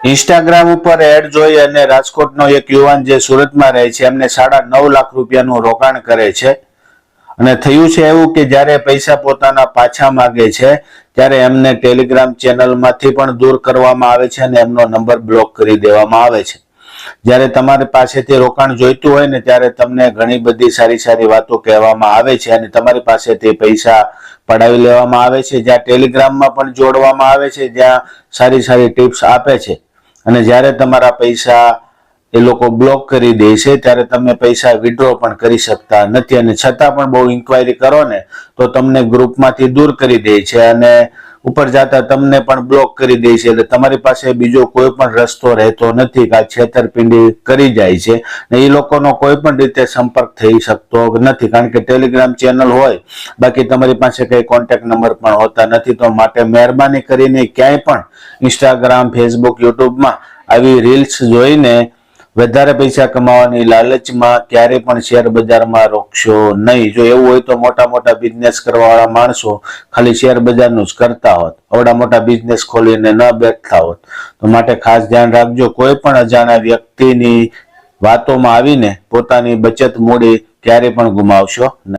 Instagram ઉપર add જોઈ અને રાજકોટનો એક યુવાન જે સુરતમાં રહે છે એમને 9.5 લાખ રૂપિયાનું રોકાણ કરે છે અને થયું છે એવું કે જ્યારે પૈસા પોતાના પાછા માંગે છે ત્યારે એમને ટેલિગ્રામ ચેનલમાંથી પણ દૂર કરવામાં આવે છે અને એમનો નંબર બ્લોક કરી દેવામાં આવે છે। જ્યારે તમારી પાસેથી રોકાણ જોઈતું હોય ને ત્યારે તમને ઘણી બધી સારી સારી વાતો કહેવામાં આવે છે અને તમારી પાસેથી પૈસા પડાવી લેવામાં આવે છે, જ્યાં ટેલિગ્રામમાં પણ જોડવામાં આવે છે, જ્યાં સારી સારી ટિપ્સ આપે છે અને જ્યારે તમારા પૈસા એ લોકો બ્લોક કરી દે છે ત્યારે તમે પૈસા વિડ્રો પણ કરી શકતા નથી અને છતાં પણ બહુ ઇન્ક્વાયરી કરો ને તો તમને ગ્રુપમાંથી દૂર કરી દે છે અને ઉપર જતા તમને પણ બ્લોક કરી દે છે। એટલે તમારી પાસે બીજો કોઈ પણ રસ્તો રહેતો નથી કે આ છેતરપિંડી કરી જાય છે ને એ લોકોનો કોઈ પણ રીતે સંપર્ક થઈ શકતો નથી, કારણ કે ટેલિગ્રામ ચેનલ હોય, બાકી તમારી પાસે કઈ કોન્ટેક્ટ નંબર પણ હોતા નથી। તો માટે મહેરબાની કરીને ક્યાંય પણ ઇન્સ્ટાગ્રામ, ફેસબુક, યુટ્યુબમાં આવી રીલ્સ જોઈને વધારે પૈસા કમાવાની લાલચમાં ક્યારે પણ શેર બજારમાં રોકશો નહીં। જો એવું હોય તો મોટા મોટા બિઝનેસ કરવાવાળા માણસો ખાલી શેર બજારનું જ કરતા હોત, આવડા મોટા બિઝનેસ ખોલીને ન બેઠતા હોત। તો માટે ખાસ ધ્યાન રાખજો, કોઈ પણ અજાણ્યા વ્યક્તિની વાતોમાં આવીને પોતાની બચત મૂડી ક્યારે પણ ગુમાવશો નહીં।